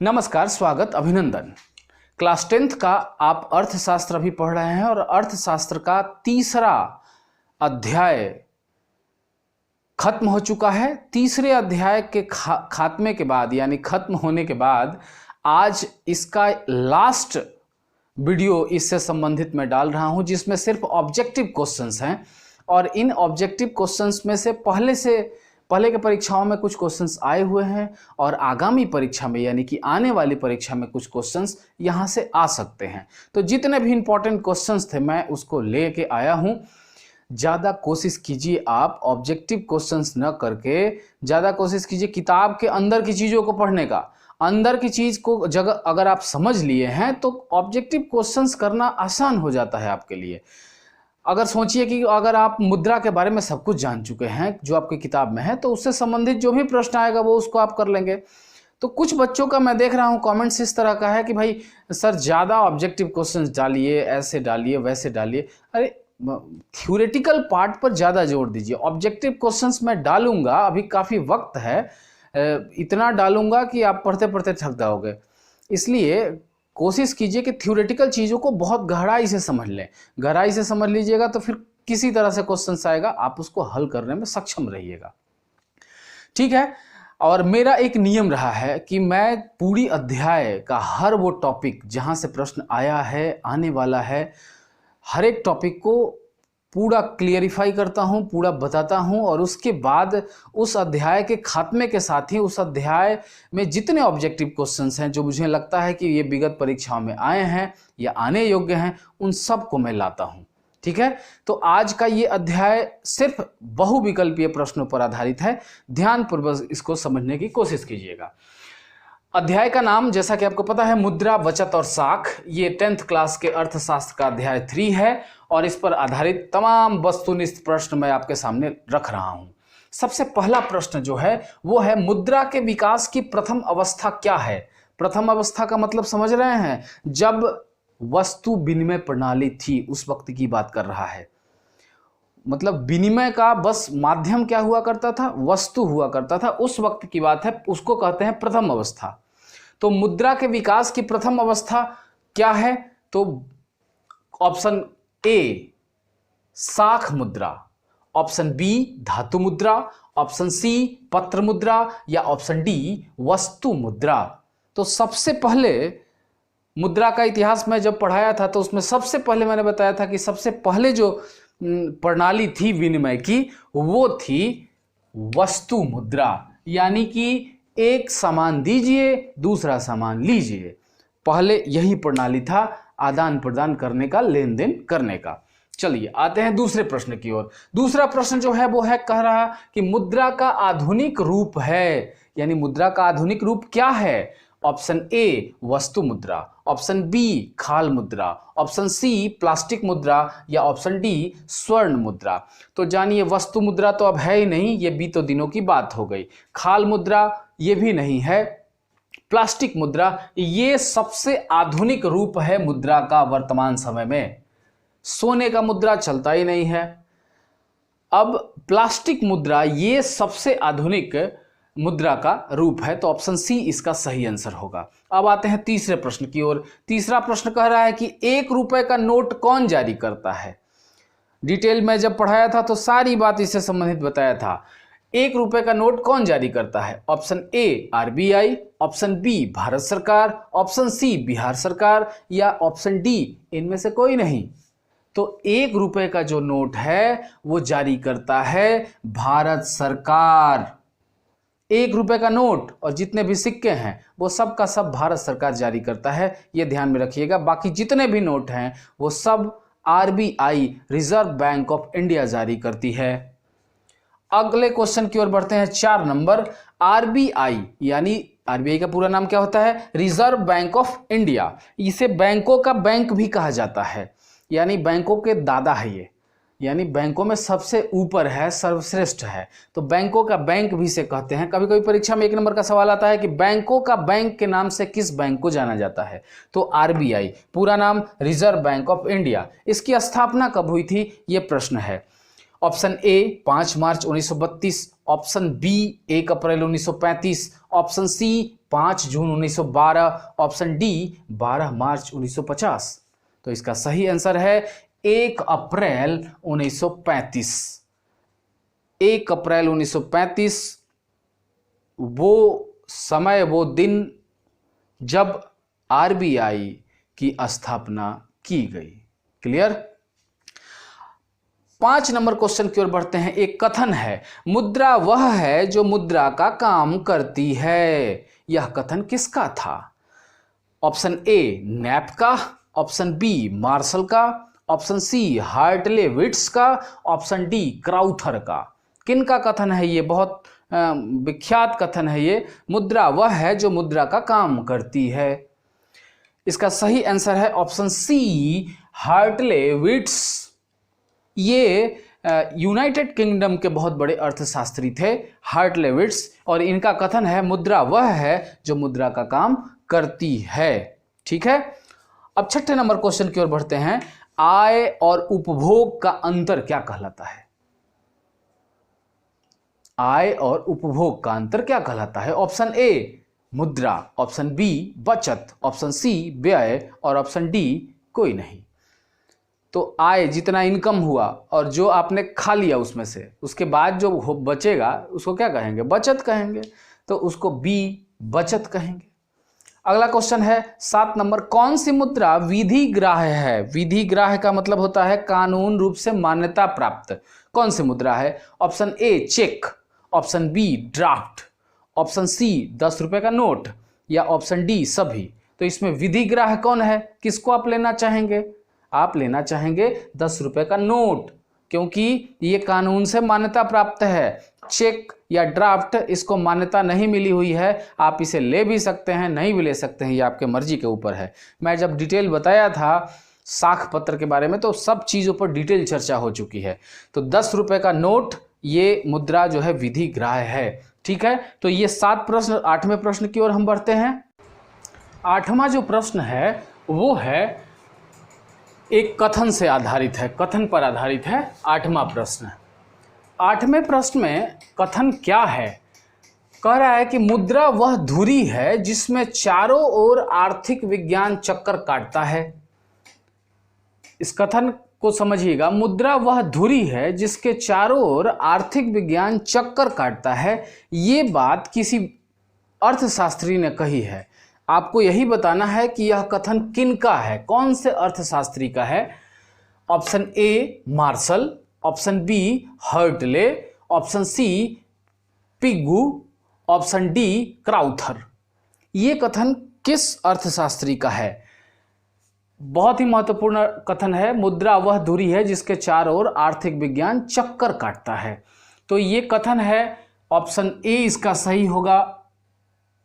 नमस्कार, स्वागत, अभिनंदन। क्लास 10th का आप अर्थशास्त्र अभी पढ़ रहे हैं और अर्थशास्त्र का तीसरा अध्याय खत्म हो चुका है। तीसरे अध्याय के खात्मे के बाद यानी खत्म होने के बाद आज इसका लास्ट वीडियो इससे संबंधित मैं डाल रहा हूं, जिसमें सिर्फ ऑब्जेक्टिव क्वेश्चंस हैं। और इन ऑब्जेक्टिव क्वेश्चंस में से पहले के परीक्षाओं में कुछ क्वेश्चंस आए हुए हैं और आगामी परीक्षा में यानी कि आने वाली परीक्षा में कुछ क्वेश्चंस यहां से आ सकते हैं। तो जितने भी इंपॉर्टेंट क्वेश्चंस थे मैं उसको लेके आया हूं। ज़्यादा कोशिश कीजिए आप ऑब्जेक्टिव क्वेश्चंस न करके, ज़्यादा कोशिश कीजिए किताब के अंदर की चीज़ों को पढ़ने का। अंदर की चीज़ को जगह अगर आप समझ लिए हैं तो ऑब्जेक्टिव क्वेश्चंस करना आसान हो जाता है आपके लिए। अगर सोचिए कि अगर आप मुद्रा के बारे में सब कुछ जान चुके हैं जो आपकी किताब में है, तो उससे संबंधित जो भी प्रश्न आएगा वो उसको आप कर लेंगे। तो कुछ बच्चों का मैं देख रहा हूँ कमेंट्स इस तरह का है कि भाई सर ज़्यादा ऑब्जेक्टिव क्वेश्चंस डालिए, ऐसे डालिए, वैसे डालिए। अरे थ्योरेटिकल पार्ट पर ज़्यादा जोर दीजिए। ऑब्जेक्टिव क्वेश्चंस मैं डालूंगा, अभी काफ़ी वक्त है, इतना डालूंगा कि आप पढ़ते पढ़ते थक जाओगे। इसलिए कोशिश कीजिए कि थ्योरेटिकल चीज़ों को बहुत गहराई से समझ लें। गहराई से समझ लीजिएगा तो फिर किसी तरह से क्वेश्चन आएगा, आप उसको हल करने में सक्षम रहिएगा। ठीक है। और मेरा एक नियम रहा है कि मैं पूरी अध्याय का हर वो टॉपिक जहाँ से प्रश्न आया है, आने वाला है, हर एक टॉपिक को पूरा क्लियरिफाई करता हूँ, पूरा बताता हूँ। और उसके बाद उस अध्याय के खात्मे के साथ ही उस अध्याय में जितने ऑब्जेक्टिव क्वेश्चंस हैं जो मुझे लगता है कि ये विगत परीक्षाओं में आए हैं या आने योग्य हैं, उन सब को मैं लाता हूँ। ठीक है। तो आज का ये अध्याय सिर्फ बहुविकल्पीय प्रश्नों पर आधारित है। ध्यानपूर्वक इसको समझने की कोशिश कीजिएगा। अध्याय का नाम जैसा कि आपको पता है मुद्रा, बचत और साख। ये 10th क्लास के अर्थशास्त्र का अध्याय 3 है और इस पर आधारित तमाम वस्तुनिष्ठ प्रश्न मैं आपके सामने रख रहा हूं। सबसे पहला प्रश्न जो है वो है मुद्रा के विकास की प्रथम अवस्था क्या है। प्रथम अवस्था का मतलब समझ रहे हैं, जब वस्तु विनिमय प्रणाली थी उस वक्त की बात कर रहा है। मतलब विनिमय का बस माध्यम क्या हुआ करता था, वस्तु हुआ करता था, उस वक्त की बात है, उसको कहते हैं प्रथम अवस्था। तो मुद्रा के विकास की प्रथम अवस्था क्या है? तो ऑप्शन ए साख मुद्रा, ऑप्शन बी धातु मुद्रा, ऑप्शन सी पत्र मुद्रा या ऑप्शन डी वस्तु मुद्रा। तो सबसे पहले मुद्रा का इतिहास में जब पढ़ाया था तो उसमें सबसे पहले मैंने बताया था कि सबसे पहले जो प्रणाली थी विनिमय की वो थी वस्तु मुद्रा, यानी कि एक सामान दीजिए दूसरा सामान लीजिए। पहले यही प्रणाली था आदान प्रदान करने का, लेन देन करने का। चलिए आते हैं दूसरे प्रश्न की ओर। दूसरा प्रश्न जो है वो है कह रहा कि मुद्रा का आधुनिक रूप है, यानी मुद्रा का आधुनिक रूप क्या है। ऑप्शन ए वस्तु मुद्रा, ऑप्शन बी खाल मुद्रा, ऑप्शन सी प्लास्टिक मुद्रा या ऑप्शन डी स्वर्ण मुद्रा। तो जानिए वस्तु मुद्रा तो अब है ही नहीं, ये बीतों दिनों की बात हो गई। खाल मुद्रा ये भी नहीं है। प्लास्टिक मुद्रा ये सबसे आधुनिक रूप है मुद्रा का वर्तमान समय में। सोने का मुद्रा चलता ही नहीं है। अब प्लास्टिक मुद्रा ये सबसे आधुनिक मुद्रा का रूप है। तो ऑप्शन सी इसका सही आंसर होगा। अब आते हैं तीसरे प्रश्न की ओर। तीसरा प्रश्न कह रहा है कि 1 रुपए का नोट कौन जारी करता है। डिटेल में जब पढ़ाया था तो सारी बात इससे संबंधित बताया था। 1 रुपए का नोट कौन जारी करता है। Option A RBI, option B Bharat सरकार, ऑप्शन सी बिहार सरकार या ऑप्शन डी इनमें से कोई नहीं। तो 1 रुपए का जो नोट है वो जारी करता है भारत सरकार। 1 रुपए का नोट और जितने भी सिक्के हैं वो सब का सब भारत सरकार जारी करता है, ये ध्यान में रखिएगा। बाकी जितने भी नोट हैं वो सब RBI, reserve bank of India जारी करती है। अगले क्वेश्चन की ओर बढ़ते हैं। 4 नंबर। आरबीआई यानी आरबीआई का पूरा नाम क्या होता है? Reserve bank of India. इसे बैंकों का बैंक भी कहा जाता है, यानी बैंकों के दादा है ये, यानी बैंकों में सबसे ऊपर है, सर्वश्रेष्ठ है। तो बैंकों का बैंक भी से कहते हैं। कभी कभी परीक्षा में 1 नंबर का सवाल आता है कि बैंकों का बैंक के नाम से किस बैंक को जाना जाता है। तो आरबीआई, पूरा नाम रिजर्व बैंक ऑफ इंडिया। इसकी स्थापना कब हुई थी ये प्रश्न है। ऑप्शन ए 5 मार्च 1932, ऑप्शन बी 1 अप्रैल 1935, ऑप्शन सी 5 जून 1912, ऑप्शन डी 12 मार्च 1950। तो इसका सही आंसर है 1 अप्रैल 1935। 1 अप्रैल 1935 वो समय, वो दिन जब आरबीआई की स्थापना की गई। क्लियर। 5 नंबर क्वेश्चन की ओर बढ़ते हैं। एक कथन है, मुद्रा वह है जो मुद्रा का काम करती है। यह कथन किसका था? ऑप्शन ए नैप का, ऑप्शन बी मार्शल का, ऑप्शन सी हार्टले विट्स का, ऑप्शन डी क्राउथर का। किन का कथन है ये? बहुत विख्यात कथन है ये। मुद्रा वह है जो मुद्रा का काम करती है। इसका सही आंसर है ऑप्शन सी हार्टले विट्स। ये यूनाइटेड किंगडम के बहुत बड़े अर्थशास्त्री थे हार्टले विट्स, और इनका कथन है मुद्रा वह है जो मुद्रा का काम करती है। ठीक है। अब 6ठे नंबर क्वेश्चन की ओर बढ़ते हैं। आय और उपभोग का अंतर क्या कहलाता है? आय और उपभोग का अंतर क्या कहलाता है? ऑप्शन ए मुद्रा, ऑप्शन बी बचत, ऑप्शन सी व्यय और ऑप्शन डी कोई नहीं। तो आय जितना इनकम हुआ और जो आपने खा लिया उसमें से, उसके बाद जो बचेगा उसको क्या कहेंगे? बचत कहेंगे। तो उसको बी बचत कहेंगे। अगला क्वेश्चन है 7 नंबर। कौन सी मुद्रा विधि ग्राह्य है? विधि ग्राह्य का मतलब होता है कानून रूप से मान्यता प्राप्त। कौन सी मुद्रा है? Option A cheque, option B draft, option C 10 रुपए का नोट या ऑप्शन डी सभी। तो इसमें विधि ग्राह्य कौन है? किसको आप लेना चाहेंगे? आप लेना चाहेंगे 10 रुपए का नोट, क्योंकि ये कानून से मान्यता प्राप्त है। चेक या ड्राफ्ट इसको मान्यता नहीं मिली हुई है। आप इसे ले भी सकते हैं, नहीं भी ले सकते हैं, ये आपके मर्जी के ऊपर है। मैं जब डिटेल बताया था साख पत्र के बारे में तो सब चीज़ों पर डिटेल चर्चा हो चुकी है। तो 10 रुपए का नोट ये मुद्रा जो है विधि ग्राह्य है। ठीक है। तो ये 7 प्रश्न। 8वें प्रश्न की ओर हम बढ़ते हैं। 8वां जो प्रश्न है वो है एक कथन से आधारित है, कथन पर आधारित है 8वां प्रश्न। 8वें प्रश्न में कथन क्या है? कह रहा है कि मुद्रा वह धुरी है जिसमें चारों ओर आर्थिक विज्ञान चक्कर काटता है। इस कथन को समझिएगा। मुद्रा वह धुरी है जिसके चारों ओर आर्थिक विज्ञान चक्कर काटता है। ये बात किसी अर्थशास्त्री ने कही है। आपको यही बताना है कि यह कथन किन का है, कौन से अर्थशास्त्री का है। Option A Marshall, option B Hartley, option C Pigou, option D Crowther. ये कथन किस अर्थशास्त्री का है? बहुत ही महत्वपूर्ण कथन है। मुद्रा वह धुरी है जिसके चारों ओर आर्थिक विज्ञान चक्कर काटता है। तो ये कथन है, ऑप्शन ए इसका सही होगा।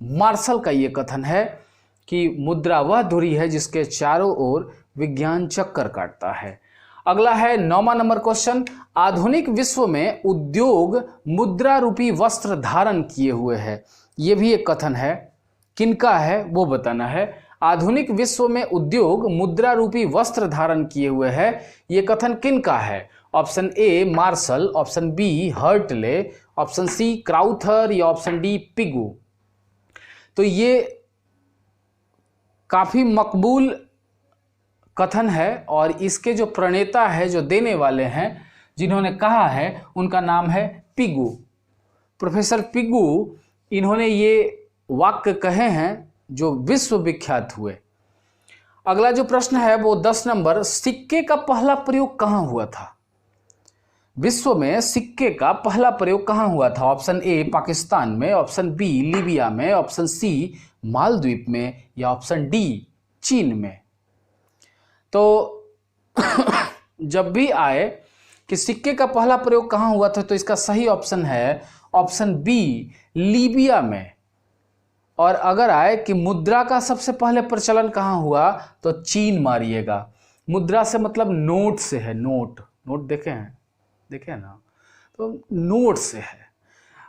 मार्शल का ये कथन है कि मुद्रा वह धुरी है जिसके चारों ओर विज्ञान चक्कर काटता है। अगला है 9वां नंबर क्वेश्चन। आधुनिक विश्व में उद्योग मुद्रा रूपी वस्त्र धारण किए हुए है। ये भी एक कथन है। किनका है वो बताना है। आधुनिक विश्व में उद्योग मुद्रा रूपी वस्त्र धारण किए हुए है। ये कथन किनका है? Option A Marshall, option B Hartley, option C Crowther या ऑप्शन डी पिगू। तो ये काफी मकबूल कथन है और इसके जो प्रणेता है, जो देने वाले हैं, जिन्होंने कहा है, उनका नाम है पिगू। Professor Pigou. इन्होंने ये वाक्य कहे हैं जो विश्व विख्यात हुए। अगला जो प्रश्न है वो 10 नंबर। सिक्के का पहला प्रयोग कहां हुआ था? विश्व में सिक्के का पहला प्रयोग कहां हुआ था? ऑप्शन ए पाकिस्तान में, ऑप्शन बी लीबिया में, ऑप्शन सी मालद्वीप में या ऑप्शन डी चीन में। तो जब भी आए कि सिक्के का पहला प्रयोग कहां हुआ था तो इसका सही ऑप्शन है ऑप्शन बी लीबिया में। और अगर आए कि मुद्रा का सबसे पहले प्रचलन कहां हुआ तो चीन मारिएगा। मुद्रा से मतलब नोट से है। नोट, नोट देखे हैं? देखे ना? तो नोट से है।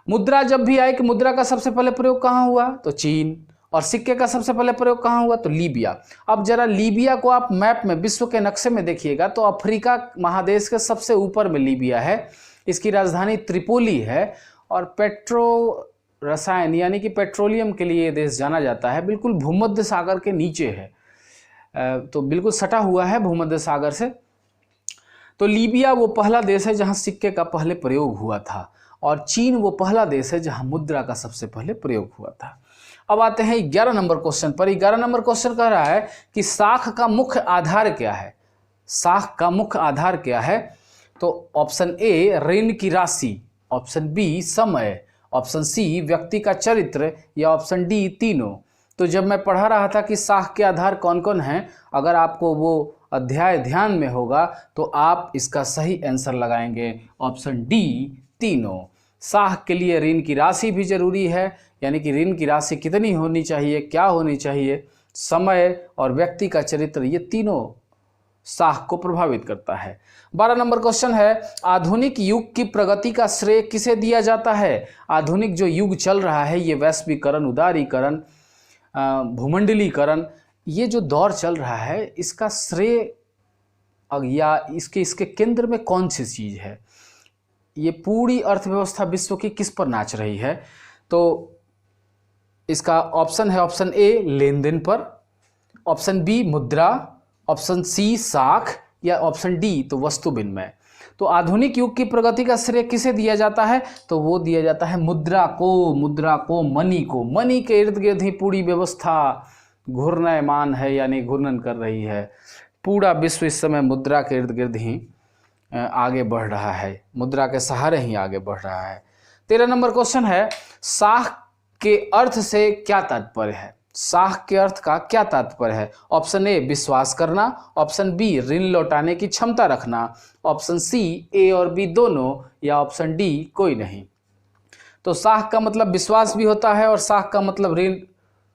मुद्रा जब भी आए कि मुद्रा का सबसे पहले प्रयोग कहां हुआ तो चीन, और सिक्के का सबसे पहले प्रयोग कहाँ हुआ? तो लीबिया। अब जरा लीबिया को आप मैप में, विश्व के नक्शे में देखिएगा तो अफ्रीका महादेश के सबसे ऊपर में लीबिया है। इसकी राजधानी त्रिपोली है और पेट्रो रसायन यानी कि पेट्रोलियम के लिए ये देश जाना जाता है। बिल्कुल भूमध्य सागर के नीचे है, तो बिल्कुल सटा हुआ है भूमध्य सागर से। तो लीबिया वो पहला देश है जहां सिक्के का पहले प्रयोग हुआ था, और चीन वो पहला देश है जहां मुद्रा का सबसे पहले प्रयोग हुआ था। अब आते हैं 11 नंबर क्वेश्चन पर। 11 नंबर क्वेश्चन कह रहा है कि साख का मुख्य आधार क्या है? साख का मुख्य आधार क्या है? तो ऑप्शन ए ऋण की राशि, ऑप्शन बी समय, ऑप्शन सी व्यक्ति का चरित्र, या ऑप्शन डी तीनों। तो जब मैं पढ़ा रहा था कि साख के आधार कौन कौन हैं, अगर आपको वो अध्याय ध्यान में होगा तो आप इसका सही आंसर लगाएंगे ऑप्शन डी तीनों। साख के लिए ऋण की राशि भी जरूरी है, यानी कि ऋण की राशि कितनी होनी चाहिए, क्या होनी चाहिए, समय और व्यक्ति का चरित्र, ये तीनों साख को प्रभावित करता है। 12 नंबर क्वेश्चन है, आधुनिक युग की प्रगति का श्रेय किसे दिया जाता है? आधुनिक जो युग चल रहा है, ये वैश्वीकरण, उदारीकरण, भूमंडलीकरण, ये जो दौर चल रहा है, इसका श्रेय या इसके केंद्र में कौन सी चीज है? ये पूरी अर्थव्यवस्था विश्व की किस पर नाच रही है? तो इसका ऑप्शन है ऑप्शन ए लेन देन पर, ऑप्शन बी मुद्रा, ऑप्शन सी साख, या ऑप्शन डी तो वस्तु विनिमय। तो आधुनिक युग की प्रगति का श्रेय किसे दिया जाता है? तो वो दिया जाता है मुद्रा को, मनी को। मनी के इर्द गिर्द ही पूरी व्यवस्था घूर्णयमान है, यानी घूर्णन कर रही है। पूरा विश्व इस समय मुद्रा के इर्द गिर्द ही आगे बढ़ रहा है, मुद्रा के सहारे ही आगे बढ़ रहा है। 13 नंबर क्वेश्चन है, साख के अर्थ से क्या तात्पर्य है? साख के अर्थ का क्या तात्पर्य है? ऑप्शन ए विश्वास करना, ऑप्शन बी ऋण लौटाने की क्षमता रखना, ऑप्शन सी ए और बी दोनों, या ऑप्शन डी कोई नहीं। तो साख का मतलब विश्वास भी होता है और साख का मतलब ऋण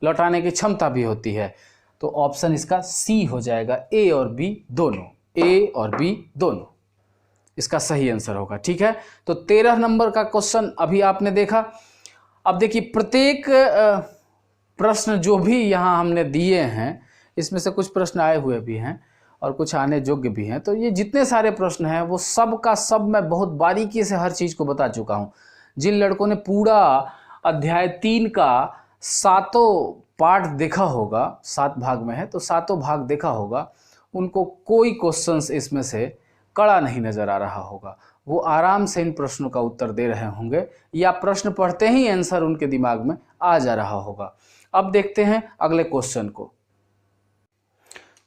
लौटाने की क्षमता भी होती है। तो ऑप्शन इसका सी हो जाएगा, ए और बी दोनों, ए और बी दोनों इसका सही आंसर होगा। ठीक है, तो 13 नंबर का क्वेश्चन अभी आपने देखा। अब देखिए प्रत्येक प्रश्न जो भी यहाँ हमने दिए हैं, इसमें से कुछ प्रश्न आए हुए भी हैं और कुछ आने योग्य भी हैं। तो ये जितने सारे प्रश्न हैं वो सब का सब मैं बहुत बारीकी से हर चीज़ को बता चुका हूँ। जिन लड़कों ने पूरा अध्याय 3 का 7 पार्ट देखा होगा, 7 भाग में है तो 7 भाग देखा होगा, उनको कोई क्वेश्चंस इसमें से कड़ा नहीं नजर आ रहा होगा। वो आराम से इन प्रश्नों का उत्तर दे रहे होंगे, या प्रश्न पढ़ते ही आंसर उनके दिमाग में आ जा रहा होगा। अब देखते हैं अगले क्वेश्चन को।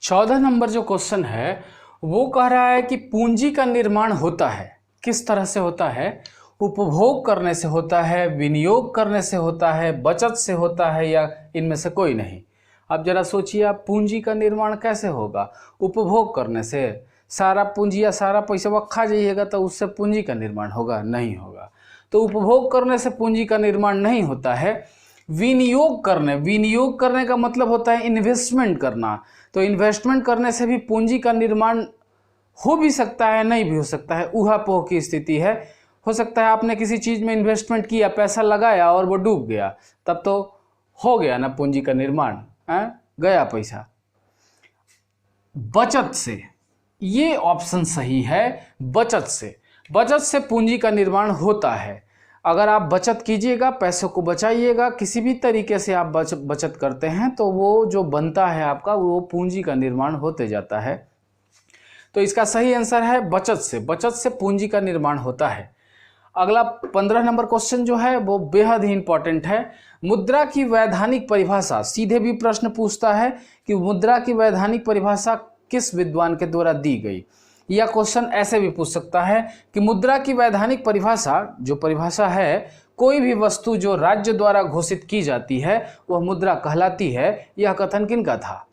14 नंबर जो क्वेश्चन है वो कह रहा है कि पूंजी का निर्माण होता है, किस तरह से होता है? उपभोग करने से होता है, विनियोग करने से होता है, बचत से होता है, या इनमें से कोई नहीं? अब जरा सोचिए आप, पूंजी का निर्माण कैसे होगा? उपभोग करने से। सारा पूंजी या सारा पैसा वो खा जाइएगा तो उससे पूंजी का निर्माण होगा? नहीं होगा। तो उपभोग करने से पूंजी का निर्माण नहीं होता है। विनियोग करने का मतलब होता है इन्वेस्टमेंट करना। तो इन्वेस्टमेंट करने से भी पूंजी का निर्माण हो भी सकता है, नहीं भी हो सकता है, ऊहापोह की स्थिति है। हो सकता है आपने किसी चीज में इन्वेस्टमेंट किया, पैसा लगाया और वो डूब गया, तब तो हो गया ना पूंजी का निर्माण, गया पैसा। बचत से, ये ऑप्शन सही है, बचत से पूंजी का निर्माण होता है। अगर आप बचत कीजिएगा, पैसों को बचाइएगा, किसी भी तरीके से आप बचत करते हैं तो वो जो बनता है आपका, वो पूंजी का निर्माण होते जाता है। तो इसका सही आंसर है बचत से पूंजी का निर्माण होता है। अगला 15 नंबर क्वेश्चन जो है वो बेहद ही इंपॉर्टेंट है। मुद्रा की वैधानिक परिभाषा, सीधे भी प्रश्न पूछता है कि मुद्रा की वैधानिक परिभाषा किस विद्वान के द्वारा दी गई, या क्वेश्चन ऐसे भी पूछ सकता है कि मुद्रा की वैधानिक परिभाषा, जो परिभाषा है, कोई भी वस्तु जो राज्य द्वारा घोषित की जाती है वह मुद्रा कहलाती है। यह कथन किनका था?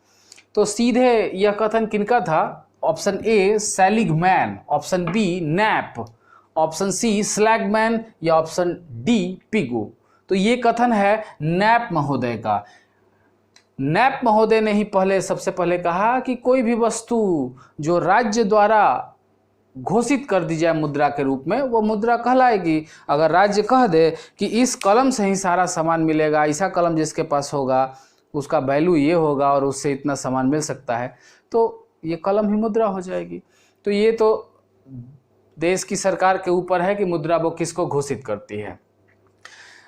तो सीधे यह कथन किनका था? Option A Seligman, option B Knapp, option C Slagman, या ऑप्शन डी पिगो। तो ये कथन है नैप महोदय का। नैप महोदय ने ही सबसे पहले कहा कि कोई भी वस्तु जो राज्य द्वारा घोषित कर दी जाए मुद्रा के रूप में, वो मुद्रा कहलाएगी। अगर राज्य कह दे कि इस कलम से ही सारा सामान मिलेगा, ऐसा कलम जिसके पास होगा उसका वैल्यू ये होगा और उससे इतना सामान मिल सकता है, तो ये कलम ही मुद्रा हो जाएगी। तो ये तो देश की सरकार के ऊपर है कि मुद्रा वो किसको घोषित करती है।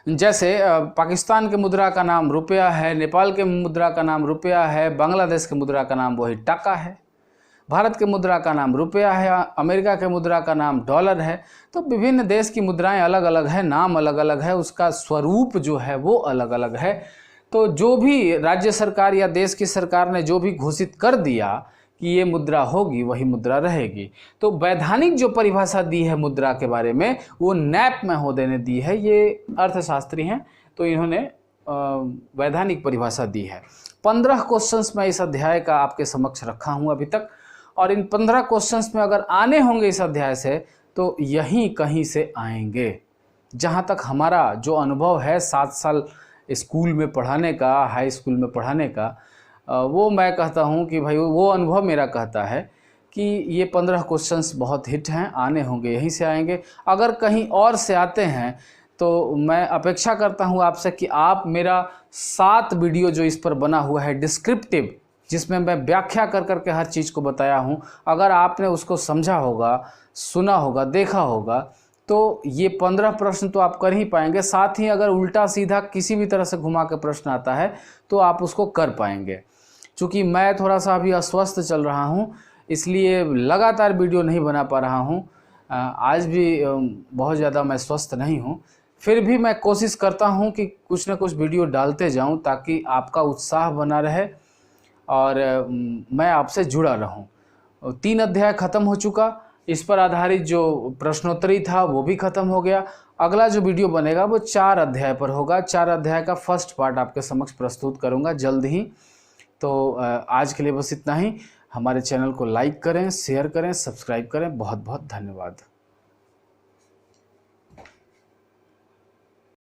जैसे पाकिस्तान के मुद्रा का नाम रुपया है, नेपाल के मुद्रा का नाम रुपया है, बांग्लादेश के मुद्रा का नाम वही टका है, भारत के मुद्रा का नाम रुपया है, अमेरिका के मुद्रा का नाम डॉलर है। तो विभिन्न देश की मुद्राएं अलग अलग है, नाम अलग अलग है, उसका स्वरूप जो है वो अलग अलग है। तो जो भी राज्य सरकार या देश की सरकार ने जो भी घोषित कर दिया कि ये मुद्रा होगी, वही मुद्रा रहेगी। तो वैधानिक जो परिभाषा दी है मुद्रा के बारे में, वो नैप में हो देने दी है। ये अर्थशास्त्री हैं, तो इन्होंने वैधानिक परिभाषा दी है। 15 क्वेश्चंस मैं इस अध्याय का आपके समक्ष रखा हूँ अभी तक, और इन 15 क्वेश्चंस में अगर आने होंगे इस अध्याय से, तो यहीं कहीं से आएंगे। जहाँ तक हमारा जो अनुभव है 7 साल स्कूल में पढ़ाने का, हाई स्कूल में पढ़ाने का, वो मैं कहता हूँ कि भाई वो अनुभव मेरा कहता है कि ये 15 क्वेश्चंस बहुत हिट हैं, आने होंगे, यहीं से आएंगे। अगर कहीं और से आते हैं तो मैं अपेक्षा करता हूँ आपसे कि आप मेरा 7 वीडियो जो इस पर बना हुआ है डिस्क्रिप्टिव, जिसमें मैं व्याख्या कर करके हर चीज़ को बताया हूँ, अगर आपने उसको समझा होगा, सुना होगा, देखा होगा, तो ये 15 प्रश्न तो आप कर ही पाएंगे। साथ ही अगर उल्टा सीधा किसी भी तरह से घुमा के प्रश्न आता है तो आप उसको कर पाएंगे। चूँकि मैं थोड़ा सा अभी अस्वस्थ चल रहा हूँ, इसलिए लगातार वीडियो नहीं बना पा रहा हूँ। आज भी बहुत ज़्यादा मैं स्वस्थ नहीं हूँ, फिर भी मैं कोशिश करता हूँ कि कुछ न कुछ वीडियो डालते जाऊँ ताकि आपका उत्साह बना रहे और मैं आपसे जुड़ा रहूं। 3 अध्याय ख़त्म हो चुका, इस पर आधारित जो प्रश्नोत्तरी था वो भी ख़त्म हो गया। अगला जो वीडियो बनेगा वो 4 अध्याय पर होगा। 4 अध्याय का फर्स्ट पार्ट आपके समक्ष प्रस्तुत करूंगा जल्द ही। तो आज के लिए बस इतना ही। हमारे चैनल को लाइक करें, शेयर करें, सब्सक्राइब करें। बहुत बहुत धन्यवाद।